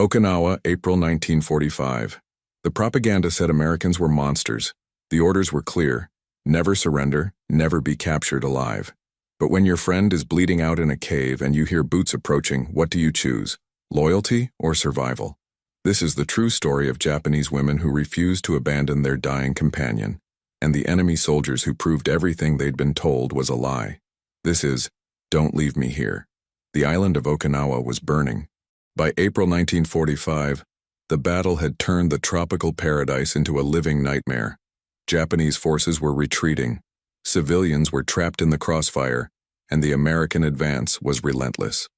Okinawa, April 1945. The propaganda said Americans were monsters. The orders were clear: never surrender, never be captured alive. But when your friend is bleeding out in a cave and you hear boots approaching, what do you choose? Loyalty or survival? This is the true story of Japanese women who refused to abandon their dying companion, and the enemy soldiers who proved everything they'd been told was a lie. This is Don't Leave Me Here. The island of Okinawa was burning. By April 1945, the battle had turned the tropical paradise into a living nightmare. Japanese forces were retreating, civilians were trapped in the crossfire, and the American advance was relentless.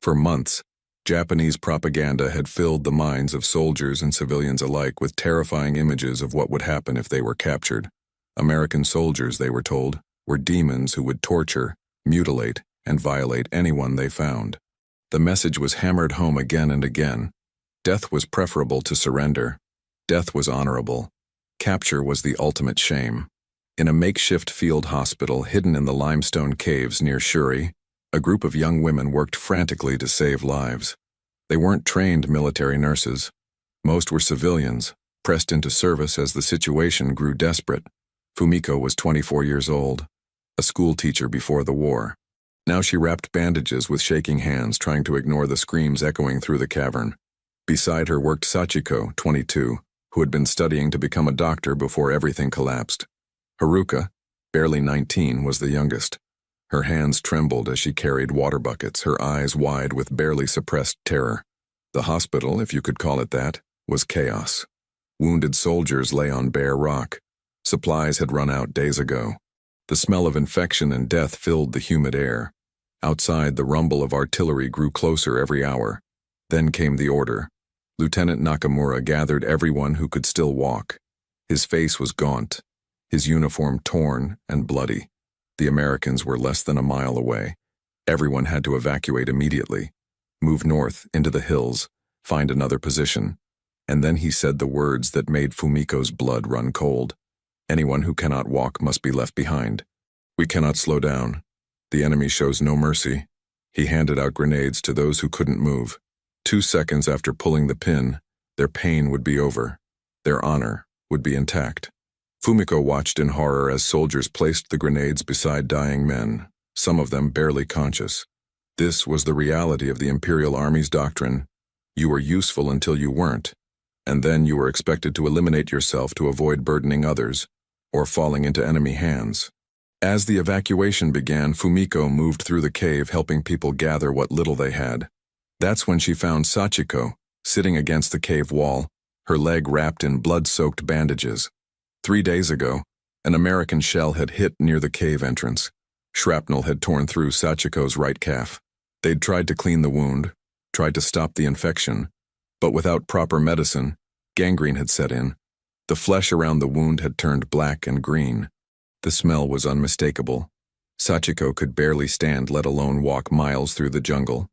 For months, Japanese propaganda had filled the minds of soldiers and civilians alike with terrifying images of what would happen if they were captured. American soldiers, they were told, were demons who would torture, mutilate, and violate anyone they found. The message was hammered home again and again. Death was preferable to surrender. Death was honorable. Capture was the ultimate shame. In a makeshift field hospital hidden in the limestone caves near Shuri, a group of young women worked frantically to save lives. They weren't trained military nurses. Most were civilians, pressed into service as the situation grew desperate. Fumiko was 24 years old, a school teacher before the war. Now she wrapped bandages with shaking hands, trying to ignore the screams echoing through the cavern. Beside her worked Sachiko, 22, who had been studying to become a doctor before everything collapsed. Haruka, barely 19, was the youngest. Her hands trembled as she carried water buckets, her eyes wide with barely suppressed terror. The hospital, if you could call it that, was chaos. Wounded soldiers lay on bare rock. Supplies had run out days ago. The smell of infection and death filled the humid air. Outside, the rumble of artillery grew closer every hour. Then came the order. Lieutenant Nakamura gathered everyone who could still walk. His face was gaunt, his uniform torn and bloody. The Americans were less than a mile away. Everyone had to evacuate immediately. Move north, into the hills, find another position. And then he said the words that made Fumiko's blood run cold. Anyone who cannot walk must be left behind. We cannot slow down. The enemy shows no mercy. He handed out grenades to those who couldn't move. 2 seconds after pulling the pin, their pain would be over. Their honor would be intact. Fumiko watched in horror as soldiers placed the grenades beside dying men, some of them barely conscious. This was the reality of the Imperial Army's doctrine. You were useful until you weren't, and then you were expected to eliminate yourself to avoid burdening others, or falling into enemy hands. As the evacuation began, Fumiko moved through the cave, helping people gather what little they had. That's when she found Sachiko, sitting against the cave wall, her leg wrapped in blood-soaked bandages. 3 days ago, an American shell had hit near the cave entrance. Shrapnel had torn through Sachiko's right calf. They'd tried to clean the wound, tried to stop the infection, but without proper medicine, gangrene had set in. The flesh around the wound had turned black and green. The smell was unmistakable. Sachiko could barely stand, let alone walk miles through the jungle.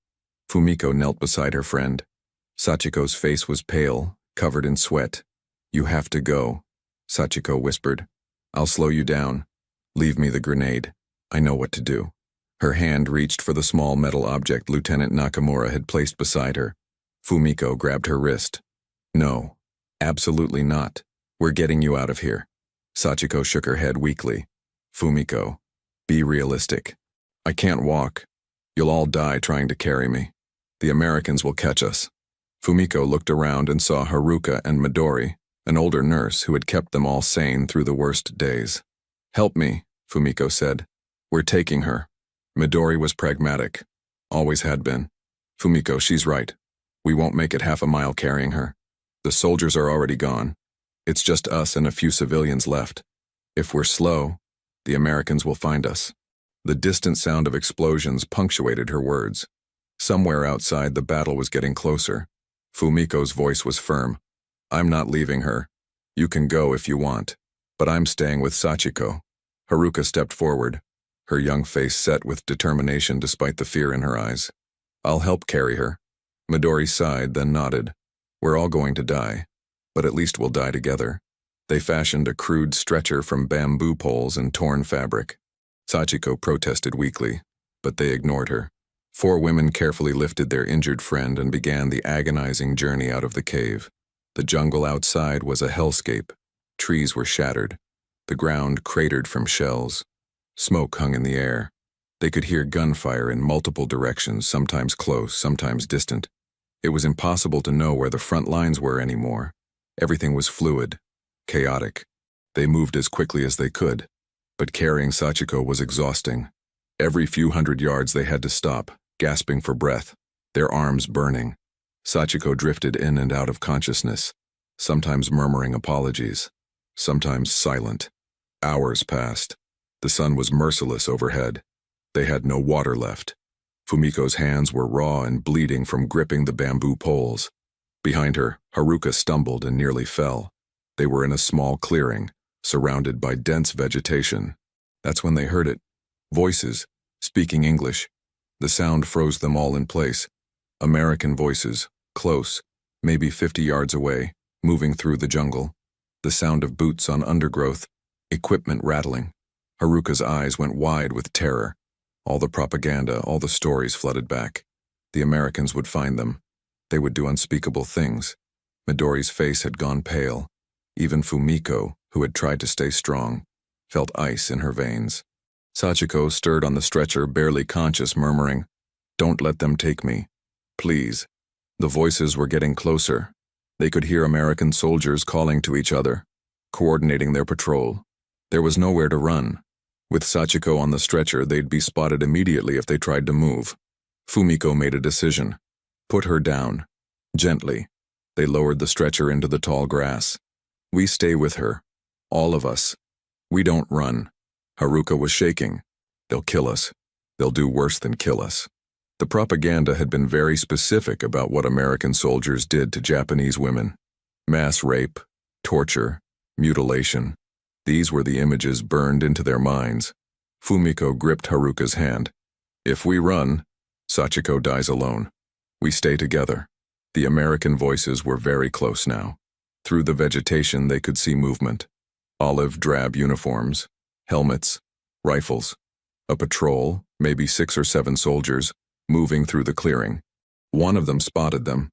Fumiko knelt beside her friend. Sachiko's face was pale, covered in sweat. "You have to go," Sachiko whispered. "I'll slow you down. Leave me the grenade. I know what to do." Her hand reached for the small metal object Lieutenant Nakamura had placed beside her. Fumiko grabbed her wrist. "No, absolutely not. We're getting you out of here." Sachiko shook her head weakly. "Fumiko, be realistic. I can't walk. You'll all die trying to carry me. The Americans will catch us." Fumiko looked around and saw Haruka and Midori, an older nurse who had kept them all sane through the worst days. "Help me," Fumiko said. "We're taking her." Midori was pragmatic. Always had been. "Fumiko, she's right. We won't make it half a mile carrying her. The soldiers are already gone. It's just us and a few civilians left. If we're slow, the Americans will find us." The distant sound of explosions punctuated her words. Somewhere outside, the battle was getting closer. Fumiko's voice was firm. "I'm not leaving her. You can go if you want, but I'm staying with Sachiko." Haruka stepped forward, her young face set with determination despite the fear in her eyes. "I'll help carry her." Midori sighed, then nodded. "We're all going to die, but at least we'll die together." They fashioned a crude stretcher from bamboo poles and torn fabric. Sachiko protested weakly, but they ignored her. 4 women carefully lifted their injured friend and began the agonizing journey out of the cave. The jungle outside was a hellscape. Trees were shattered. The ground cratered from shells. Smoke hung in the air. They could hear gunfire in multiple directions, sometimes close, sometimes distant. It was impossible to know where the front lines were anymore. Everything was fluid, chaotic. They moved as quickly as they could, but carrying Sachiko was exhausting. Every few hundred yards they had to stop, gasping for breath, their arms burning. Sachiko drifted in and out of consciousness, sometimes murmuring apologies, sometimes silent. Hours passed. The sun was merciless overhead. They had no water left. Fumiko's hands were raw and bleeding from gripping the bamboo poles. Behind her, Haruka stumbled and nearly fell. They were in a small clearing, surrounded by dense vegetation. That's when they heard it. Voices, speaking English. The sound froze them all in place. American voices, close, maybe 50 yards away, moving through the jungle. The sound of boots on undergrowth, equipment rattling. Haruka's eyes went wide with terror. All the propaganda, all the stories flooded back. The Americans would find them. They would do unspeakable things. Midori's face had gone pale. Even Fumiko, who had tried to stay strong, felt ice in her veins. Sachiko stirred on the stretcher, barely conscious, murmuring, "Don't let them take me. Please." The voices were getting closer. They could hear American soldiers calling to each other, coordinating their patrol. There was nowhere to run. With Sachiko on the stretcher, they'd be spotted immediately if they tried to move. Fumiko made a decision. Put her down. Gently. They lowered the stretcher into the tall grass. "We stay with her. All of us. We don't run." Haruka was shaking. "They'll kill us. They'll do worse than kill us." The propaganda had been very specific about what American soldiers did to Japanese women. Mass rape, torture, mutilation. These were the images burned into their minds. Fumiko gripped Haruka's hand. "If we run, Sachiko dies alone. We stay together." The American voices were very close now. Through the vegetation they could see movement. Olive-drab uniforms, helmets, rifles. A patrol, maybe 6 or 7 soldiers, moving through the clearing. One of them spotted them.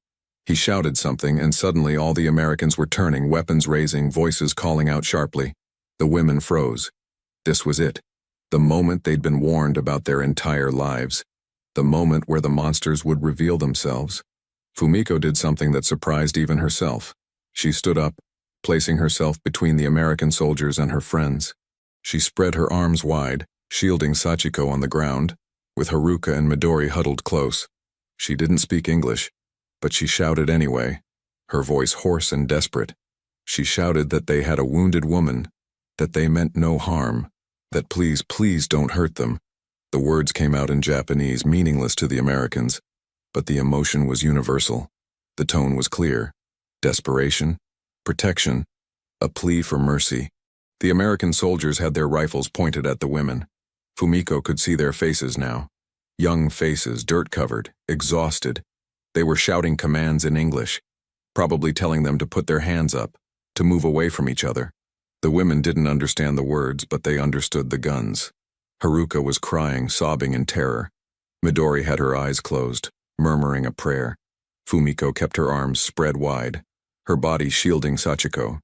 He shouted something, and suddenly all the Americans were turning, weapons raising, voices calling out sharply. The women froze. This was it. The moment they'd been warned about their entire lives. The moment where the monsters would reveal themselves. Fumiko did something that surprised even herself. She stood up, placing herself between the American soldiers and her friends. She spread her arms wide, shielding Sachiko on the ground, with Haruka and Midori huddled close. She didn't speak English, but she shouted anyway, her voice hoarse and desperate. She shouted that they had a wounded woman, that they meant no harm, that please, please don't hurt them. The words came out in Japanese, meaningless to the Americans, but the emotion was universal. The tone was clear. Desperation, protection, a plea for mercy. The American soldiers had their rifles pointed at the women. Fumiko could see their faces now. Young faces, dirt-covered, exhausted. They were shouting commands in English, probably telling them to put their hands up, to move away from each other. The women didn't understand the words, but they understood the guns. Haruka was crying, sobbing in terror. Midori had her eyes closed, murmuring a prayer. Fumiko kept her arms spread wide, her body shielding Sachiko.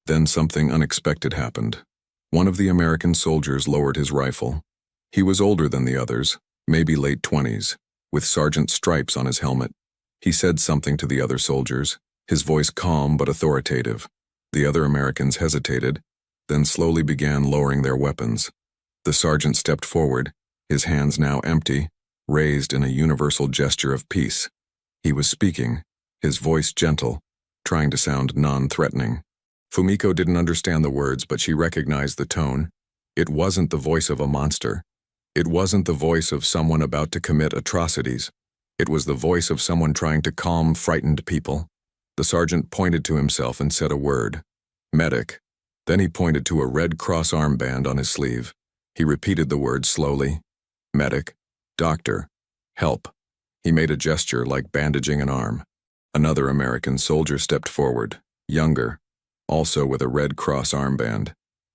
Then something unexpected happened. One of the American soldiers lowered his rifle. He was older than the others, maybe late 20s, with sergeant stripes on his helmet. He said something to the other soldiers, his voice calm but authoritative. The other Americans hesitated, then slowly began lowering their weapons. The sergeant stepped forward, his hands now empty, raised in a universal gesture of peace. He was speaking, his voice gentle, trying to sound non-threatening. Fumiko didn't understand the words, but she recognized the tone. It wasn't the voice of a monster. It wasn't the voice of someone about to commit atrocities. It was the voice of someone trying to calm frightened people. The sergeant pointed to himself and said a word. "Medic." Then he pointed to a Red Cross armband on his sleeve. He repeated the word slowly. "Medic. Doctor. Help." He made a gesture like bandaging an arm. Another American soldier stepped forward, younger, also with a Red Cross armband.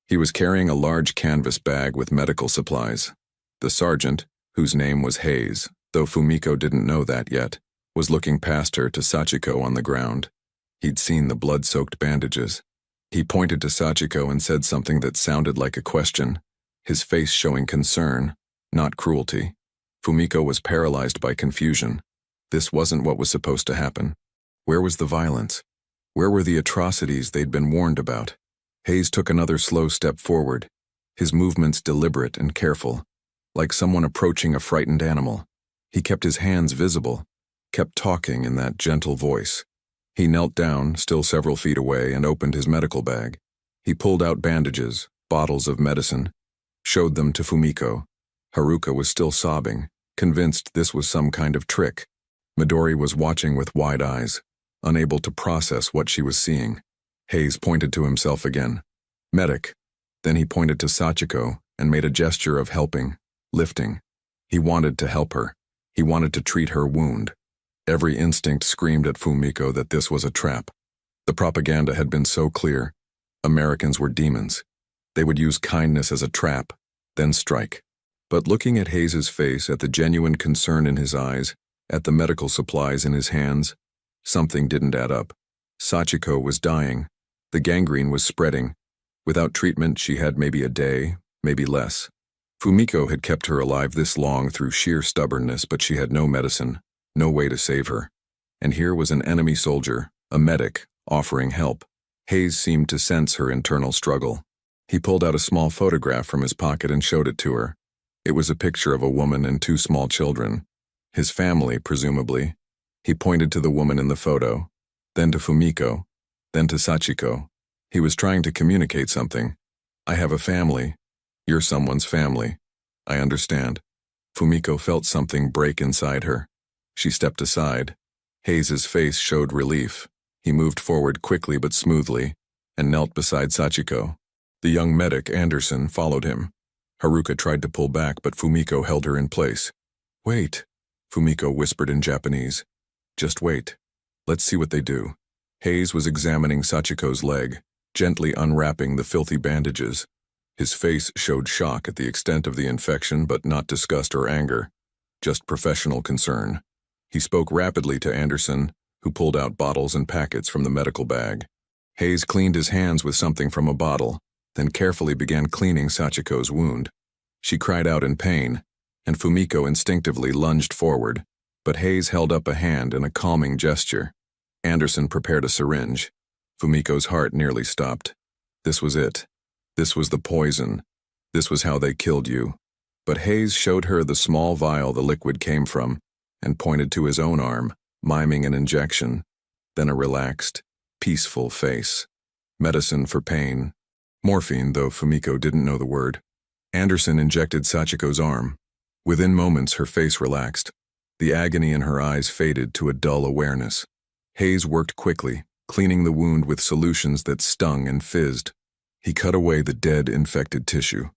He was carrying a large canvas bag with medical supplies. The sergeant, whose name was Hayes, though Fumiko didn't know that yet, was looking past her to Sachiko on the ground. He'd seen the blood-soaked bandages. He pointed to Sachiko and said something that sounded like a question, his face showing concern, not cruelty. Fumiko was paralyzed by confusion. This wasn't what was supposed to happen. Where was the violence? Where were the atrocities they'd been warned about? Hayes took another slow step forward, his movements deliberate and careful, like someone approaching a frightened animal. He kept his hands visible, kept talking in that gentle voice. He knelt down, still several feet away, and opened his medical bag. He pulled out bandages, bottles of medicine, showed them to Fumiko. Haruka was still sobbing, convinced this was some kind of trick. Midori was watching with wide eyes, unable to process what she was seeing. Hayes pointed to himself again. Medic. Then he pointed to Sachiko and made a gesture of helping, lifting. He wanted to help her. He wanted to treat her wound. Every instinct screamed at Fumiko that this was a trap. The propaganda had been so clear. Americans were demons. They would use kindness as a trap, then strike. But looking at Hayes's face, at the genuine concern in his eyes, at the medical supplies in his hands, something didn't add up. Sachiko was dying. The gangrene was spreading. Without treatment, she had maybe a day, maybe less. Fumiko had kept her alive this long through sheer stubbornness, but she had no medicine, no way to save her. And here was an enemy soldier, a medic, offering help. Hayes seemed to sense her internal struggle. He pulled out a small photograph from his pocket and showed it to her. It was a picture of a woman and two small children. His family, presumably. He pointed to the woman in the photo, then to Fumiko, then to Sachiko. He was trying to communicate something. I have a family. You're someone's family. I understand. Fumiko felt something break inside her. She stepped aside. Hayes's face showed relief. He moved forward quickly but smoothly and knelt beside Sachiko. The young medic, Anderson, followed him. Haruka tried to pull back, but Fumiko held her in place. Wait, Fumiko whispered in Japanese. Just wait. Let's see what they do. Hayes was examining Sachiko's leg, gently unwrapping the filthy bandages. His face showed shock at the extent of the infection, but not disgust or anger, just professional concern. He spoke rapidly to Anderson, who pulled out bottles and packets from the medical bag. Hayes cleaned his hands with something from a bottle, then carefully began cleaning Sachiko's wound. She cried out in pain, and Fumiko instinctively lunged forward, but Hayes held up a hand in a calming gesture. Anderson prepared a syringe. Fumiko's heart nearly stopped. This was it. This was the poison. This was how they killed you. But Hayes showed her the small vial the liquid came from and pointed to his own arm, miming an injection, then a relaxed, peaceful face. Medicine for pain. Morphine, though Fumiko didn't know the word. Anderson injected Sachiko's arm. Within moments, her face relaxed. The agony in her eyes faded to a dull awareness. Hayes worked quickly, cleaning the wound with solutions that stung and fizzed. He cut away the dead, infected tissue.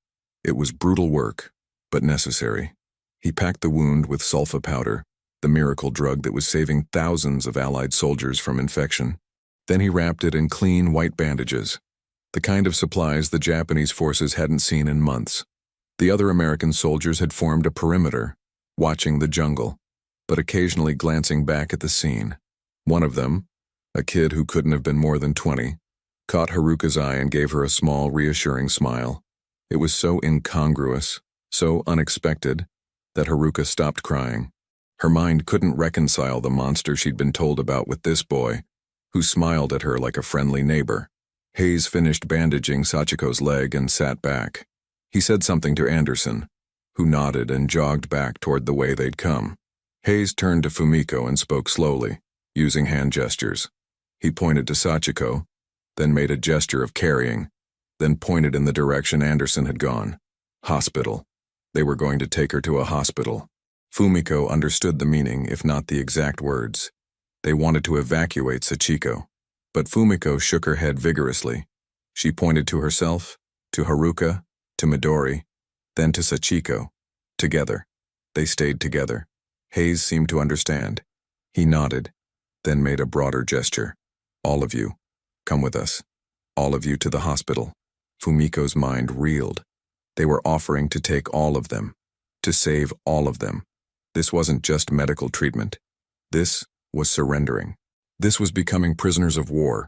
It was brutal work, but necessary. He packed the wound with sulfa powder, the miracle drug that was saving thousands of Allied soldiers from infection. Then he wrapped it in clean, white bandages, the kind of supplies the Japanese forces hadn't seen in months. The other American soldiers had formed a perimeter, watching the jungle, but occasionally glancing back at the scene. One of them, a kid who couldn't have been more than 20, caught Haruka's eye and gave her a small, reassuring smile. It was so incongruous, so unexpected, that Haruka stopped crying. Her mind couldn't reconcile the monster she'd been told about with this boy, who smiled at her like a friendly neighbor. Hayes finished bandaging Sachiko's leg and sat back. He said something to Anderson, who nodded and jogged back toward the way they'd come. Hayes turned to Fumiko and spoke slowly, using hand gestures. He pointed to Sachiko, then made a gesture of carrying, then pointed in the direction Anderson had gone. Hospital. They were going to take her to a hospital. Fumiko understood the meaning, if not the exact words. They wanted to evacuate Sachiko. But Fumiko shook her head vigorously. She pointed to herself, to Haruka, to Midori, then to Sachiko. Together. They stayed together. Hayes seemed to understand. He nodded, then made a broader gesture. All of you, come with us. All of you to the hospital. Fumiko's mind reeled. They were offering to take all of them, to save all of them. This wasn't just medical treatment. This was surrendering. This was becoming prisoners of war.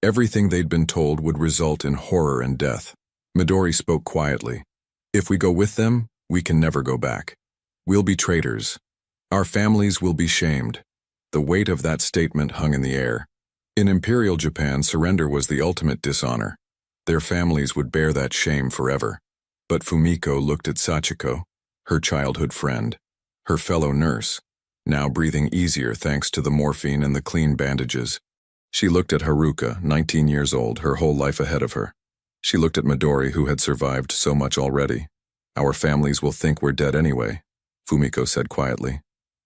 Everything they'd been told would result in horror and death. Midori spoke quietly. If we go with them, we can never go back. We'll be traitors. Our families will be shamed. The weight of that statement hung in the air. In Imperial Japan, surrender was the ultimate dishonor. Their families would bear that shame forever. But Fumiko looked at Sachiko, her childhood friend, her fellow nurse, now breathing easier thanks to the morphine and the clean bandages. She looked at Haruka, 19 years old, her whole life ahead of her. She looked at Midori, who had survived so much already. Our families will think we're dead anyway, Fumiko said quietly.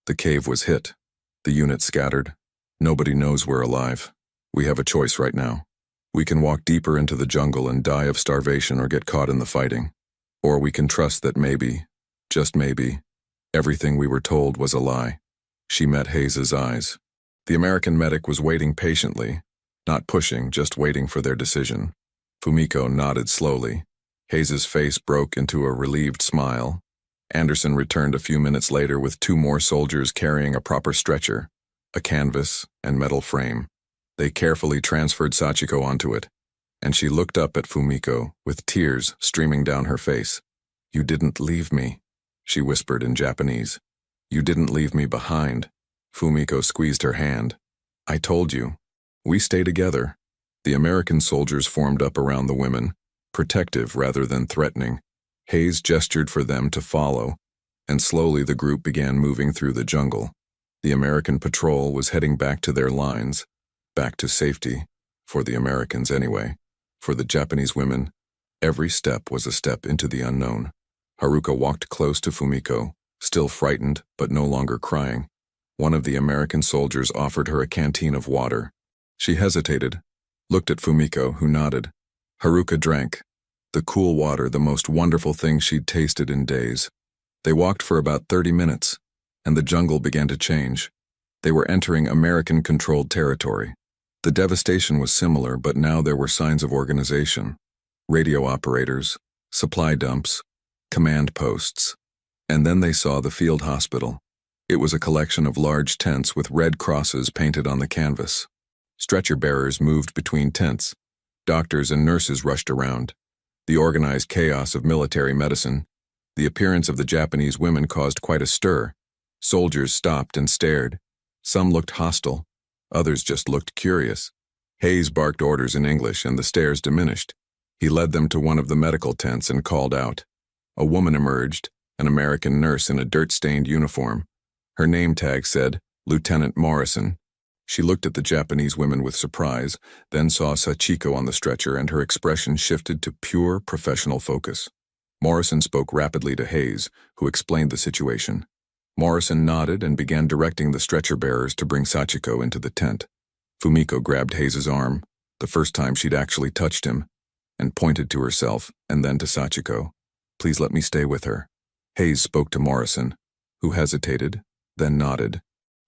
The cave was hit. The unit scattered. Nobody knows we're alive. We have a choice right now. We can walk deeper into the jungle and die of starvation or get caught in the fighting. Or we can trust that maybe, just maybe, everything we were told was a lie. She met Hayes's eyes. The American medic was waiting patiently, not pushing, just waiting for their decision. Fumiko nodded slowly. Hayes's face broke into a relieved smile. Anderson returned a few minutes later with 2 more soldiers carrying a proper stretcher, a canvas, and metal frame. They carefully transferred Sachiko onto it, and she looked up at Fumiko with tears streaming down her face. You didn't leave me, she whispered in Japanese. You didn't leave me behind. Fumiko squeezed her hand. I told you. We stay together. The American soldiers formed up around the women, protective rather than threatening. Hayes gestured for them to follow, and slowly the group began moving through the jungle. The American patrol was heading back to their lines, back to safety, for the Americans anyway. For the Japanese women, every step was a step into the unknown. Haruka walked close to Fumiko, still frightened but no longer crying. One of the American soldiers offered her a canteen of water. She hesitated, looked at Fumiko, who nodded. Haruka drank. The cool water, the most wonderful thing she'd tasted in days. They walked for about 30 minutes, and the jungle began to change. They were entering American-controlled territory. The devastation was similar, but now there were signs of organization. Radio operators, supply dumps, command posts. And then they saw the field hospital. It was a collection of large tents with red crosses painted on the canvas. Stretcher bearers moved between tents. Doctors and nurses rushed around. The organized chaos of military medicine. The appearance of the Japanese women caused quite a stir. Soldiers stopped and stared. Some looked hostile. Others just looked curious. Hayes barked orders in English, and the stares diminished. He led them to one of the medical tents and called out. A woman emerged, an American nurse in a dirt-stained uniform. Her name tag said, Lieutenant Morrison. She looked at the Japanese women with surprise, then saw Sachiko on the stretcher, and her expression shifted to pure professional focus. Morrison spoke rapidly to Hayes, who explained the situation. Morrison nodded and began directing the stretcher bearers to bring Sachiko into the tent. Fumiko grabbed Hayes's arm, the first time she'd actually touched him, and pointed to herself and then to Sachiko. Please let me stay with her. Hayes spoke to Morrison, who hesitated, then nodded.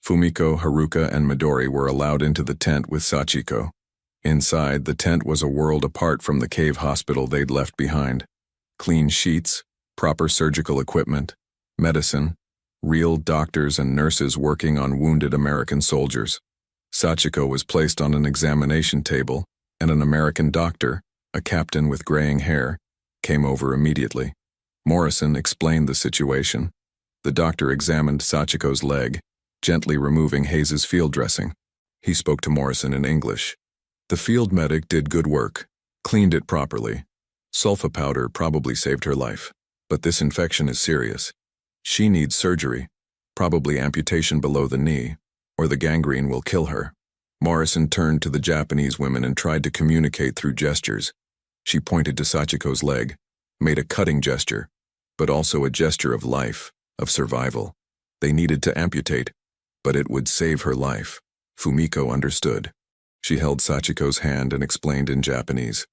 Fumiko, Haruka, and Midori were allowed into the tent with Sachiko. Inside, the tent was a world apart from the cave hospital they'd left behind. Clean sheets, proper surgical equipment, medicine, real doctors and nurses working on wounded American soldiers. Sachiko was placed on an examination table, and an American doctor, a captain with graying hair, came over immediately. Morrison explained the situation. The doctor examined Sachiko's leg, gently removing Hayes's field dressing. He spoke to Morrison in English. The field medic did good work, cleaned it properly. Sulfa powder probably saved her life, but this infection is serious. She needs surgery, probably amputation below the knee, or the gangrene will kill her. Morrison turned to the Japanese women and tried to communicate through gestures. She pointed to Sachiko's leg, made a cutting gesture, but also a gesture of life, of survival. They needed to amputate, but it would save her life. Fumiko understood. She held Sachiko's hand and explained in Japanese.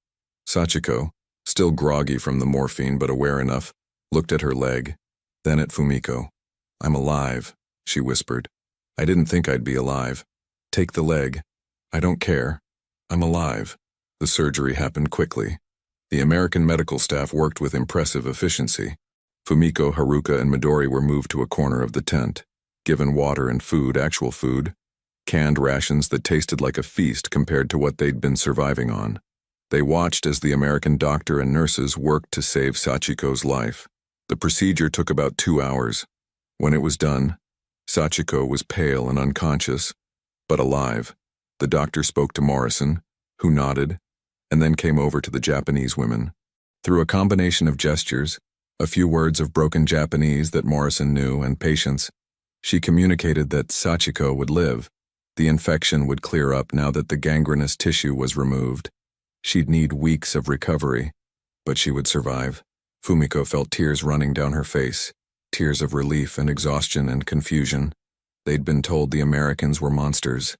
Sachiko, still groggy from the morphine but aware enough, looked at her leg, then at Fumiko. I'm alive, she whispered. I didn't think I'd be alive. Take the leg. I don't care. I'm alive. The surgery happened quickly. The American medical staff worked with impressive efficiency. Fumiko, Haruka, and Midori were moved to a corner of the tent, given water and food, actual food, canned rations that tasted like a feast compared to what they'd been surviving on. They watched as the American doctor and nurses worked to save Sachiko's life. The procedure took about 2 hours. When it was done, Sachiko was pale and unconscious, but alive. The doctor spoke to Morrison, who nodded, and then came over to the Japanese women. Through a combination of gestures, a few words of broken Japanese that Morrison knew, and patience, she communicated that Sachiko would live. The infection would clear up now that the gangrenous tissue was removed. She'd need weeks of recovery, but she would survive. Fumiko felt tears running down her face, tears of relief and exhaustion and confusion. They'd been told the Americans were monsters.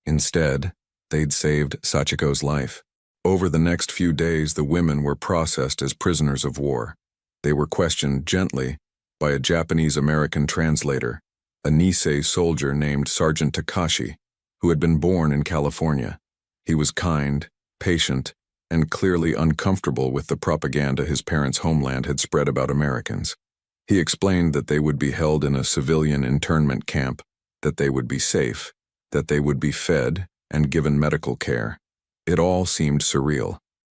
Instead, they'd saved Sachiko's life. Over the next few days, the women were processed as prisoners of war. They were questioned gently by a Japanese-American translator, a Nisei soldier named Sergeant Takashi, who had been born in California. He was kind, patient, and clearly uncomfortable with the propaganda his parents' homeland had spread about Americans. He explained that they would be held in a civilian internment camp, that they would be safe, that they would be fed and given medical care. It all seemed surreal.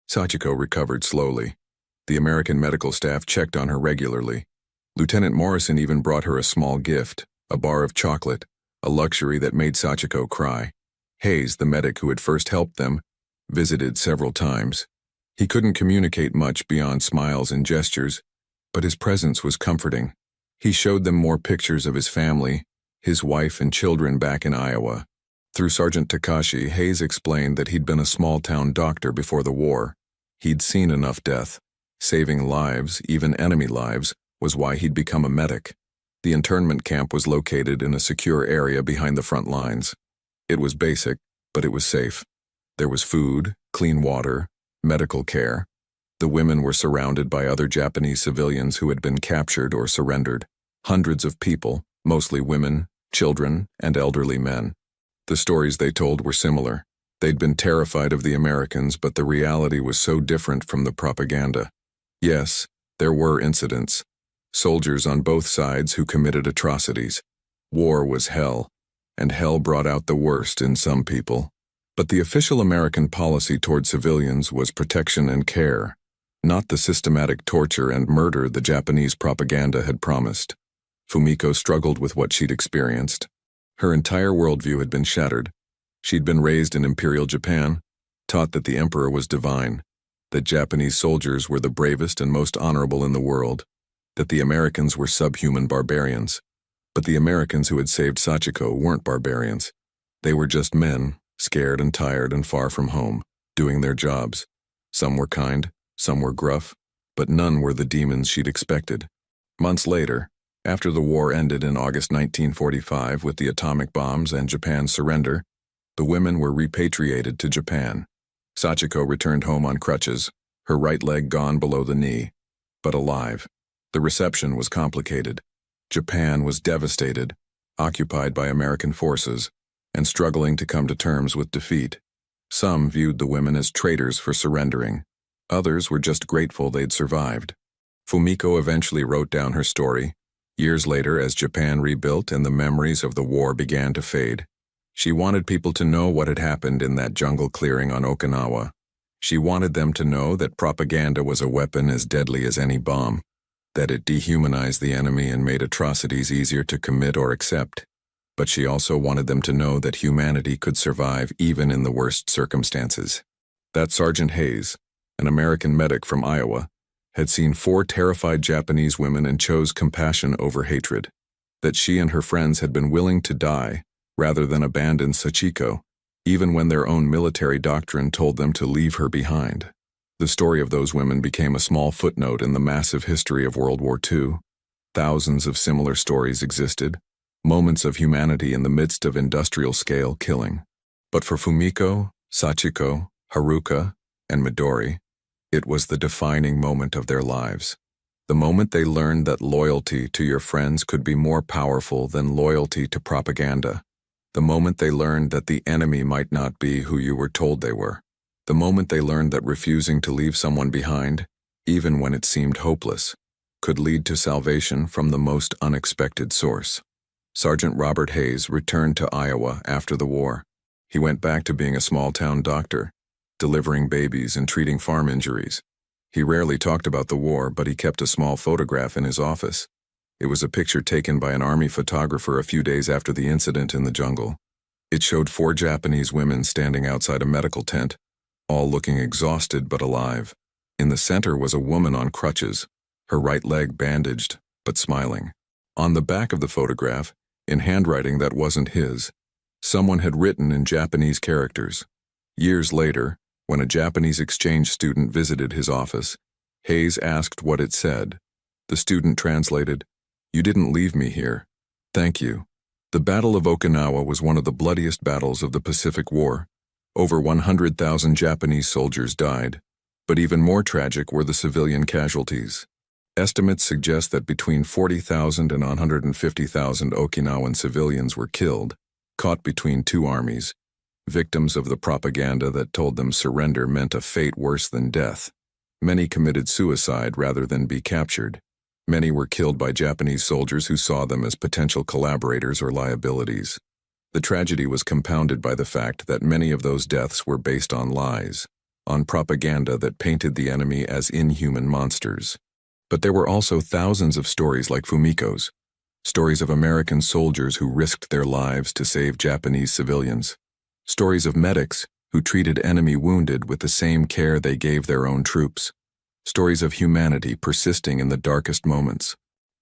Sachiko recovered slowly. The American medical staff checked on her regularly. Lieutenant Morrison even brought her a small gift, a bar of chocolate, a luxury that made Sachiko cry. Hayes, the medic who had first helped them, visited several times. He couldn't communicate much beyond smiles and gestures, but his presence was comforting. He showed them more pictures of his family, his wife and children back in Iowa. Through Sergeant Takashi, Hayes explained that he'd been a small-town doctor before the war. He'd seen enough death. Saving lives, even enemy lives, was why he'd become a medic. The internment camp was located in a secure area behind the front lines. It was basic, but it was safe. There was food, clean water, medical care. The women were surrounded by other Japanese civilians who had been captured or surrendered. Hundreds of people, mostly women, children, and elderly men. The stories they told were similar. They'd been terrified of the Americans, but the reality was so different from the propaganda. Yes, there were incidents. Soldiers on both sides who committed atrocities. War was hell, and hell brought out the worst in some people. But the official American policy toward civilians was protection and care, not the systematic torture and murder the Japanese propaganda had promised. Fumiko struggled with what she'd experienced. Her entire worldview had been shattered. She'd been raised in Imperial Japan, taught that the emperor was divine, that Japanese soldiers were the bravest and most honorable in the world, that the Americans were subhuman barbarians. But the Americans who had saved Sachiko weren't barbarians. They were just men, scared and tired and far from home, doing their jobs. Some were kind, some were gruff, but none were the demons she'd expected. Months later, after the war ended in August 1945 with the atomic bombs and Japan's surrender, the women were repatriated to Japan. Sachiko returned home on crutches, her right leg gone below the knee, but alive. The reception was complicated. Japan was devastated, occupied by American forces, and struggling to come to terms with defeat. Some viewed the women as traitors for surrendering. Others were just grateful they'd survived. Fumiko eventually wrote down her story. Years later, as Japan rebuilt and the memories of the war began to fade, she wanted people to know what had happened in that jungle clearing on Okinawa. She wanted them to know that propaganda was a weapon as deadly as any bomb, that it dehumanized the enemy and made atrocities easier to commit or accept. But she also wanted them to know that humanity could survive even in the worst circumstances. That Sergeant Hayes, an American medic from Iowa, had seen 4 terrified Japanese women and chose compassion over hatred. That she and her friends had been willing to die rather than abandon Sachiko, even when their own military doctrine told them to leave her behind. The story of those women became a small footnote in the massive history of World War II. Thousands of similar stories existed, moments of humanity in the midst of industrial-scale killing. But for Fumiko, Sachiko, Haruka, and Midori, it was the defining moment of their lives. The moment they learned that loyalty to your friends could be more powerful than loyalty to propaganda. The moment they learned that the enemy might not be who you were told they were. The moment they learned that refusing to leave someone behind, even when it seemed hopeless, could lead to salvation from the most unexpected source. Sergeant Robert Hayes returned to Iowa after the war. He went back to being a small-town doctor, delivering babies and treating farm injuries. He rarely talked about the war, but he kept a small photograph in his office. It was a picture taken by an Army photographer a few days after the incident in the jungle. It showed 4 Japanese women standing outside a medical tent, all looking exhausted but alive. In the center was a woman on crutches, her right leg bandaged, but smiling. On the back of the photograph, in handwriting that wasn't his, someone had written in Japanese characters. Years later, when a Japanese exchange student visited his office, Hayes asked what it said. The student translated, "You didn't leave me here. Thank you." The Battle of Okinawa was one of the bloodiest battles of the Pacific War. Over 100,000 Japanese soldiers died, but even more tragic were the civilian casualties. Estimates suggest that between 40,000 and 150,000 Okinawan civilians were killed, caught between 2 armies, victims of the propaganda that told them surrender meant a fate worse than death. Many committed suicide rather than be captured. Many were killed by Japanese soldiers who saw them as potential collaborators or liabilities. The tragedy was compounded by the fact that many of those deaths were based on lies, on propaganda that painted the enemy as inhuman monsters. But there were also thousands of stories like Fumiko's, stories of American soldiers who risked their lives to save Japanese civilians, stories of medics who treated enemy wounded with the same care they gave their own troops, stories of humanity persisting in the darkest moments.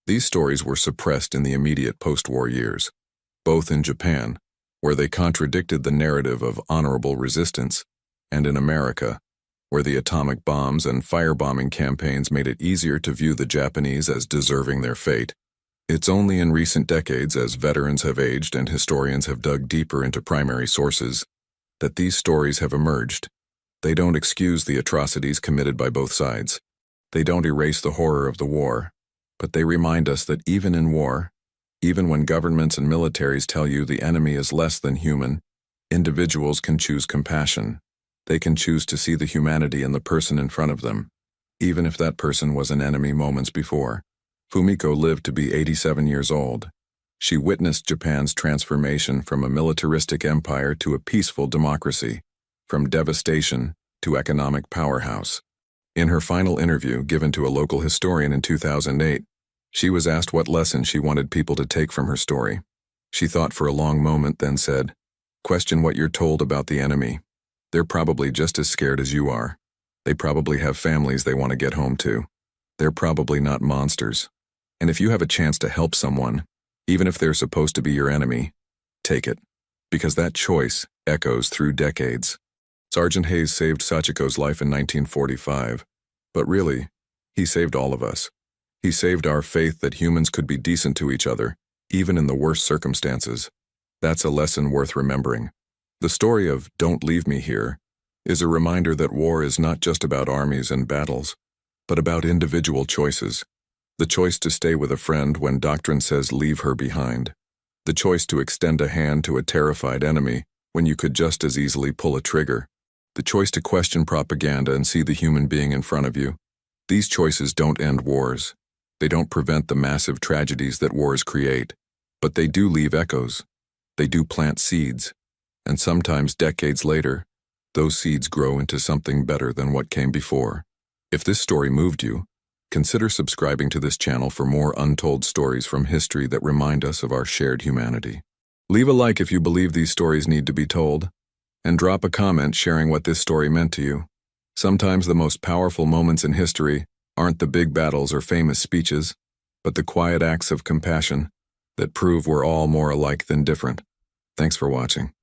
These stories were suppressed in the immediate post-war years, both in Japan, where they contradicted the narrative of honorable resistance, and in America, where the atomic bombs and firebombing campaigns made it easier to view the Japanese as deserving their fate. It's only in recent decades, as veterans have aged and historians have dug deeper into primary sources, that these stories have emerged. They don't excuse the atrocities committed by both sides. They don't erase the horror of the war, but they remind us that even in war, even when governments and militaries tell you the enemy is less than human, individuals can choose compassion. They can choose to see the humanity in the person in front of them, even if that person was an enemy moments before. Fumiko lived to be 87 years old. She witnessed Japan's transformation from a militaristic empire to a peaceful democracy, from devastation to economic powerhouse. In her final interview given to a local historian in 2008, she was asked what lesson she wanted people to take from her story. She thought for a long moment, then said, "Question what you're told about the enemy. They're probably just as scared as you are. They probably have families they want to get home to. They're probably not monsters. And if you have a chance to help someone, even if they're supposed to be your enemy, take it. Because that choice echoes through decades." Sergeant Hayes saved Sachiko's life in 1945, but really, he saved all of us. He saved our faith that humans could be decent to each other, even in the worst circumstances. That's a lesson worth remembering. The story of "Don't Leave Me Here" is a reminder that war is not just about armies and battles, but about individual choices. The choice to stay with a friend when doctrine says leave her behind. The choice to extend a hand to a terrified enemy when you could just as easily pull a trigger. The choice to question propaganda and see the human being in front of you. These choices don't end wars. They don't prevent the massive tragedies that wars create, but they do leave echoes. They do plant seeds. And sometimes decades later, those seeds grow into something better than what came before. If this story moved you, consider subscribing to this channel for more untold stories from history that remind us of our shared humanity. Leave a like if you believe these stories need to be told, and drop a comment sharing what this story meant to you. Sometimes the most powerful moments in history aren't the big battles or famous speeches, but the quiet acts of compassion that prove we're all more alike than different. Thanks for watching.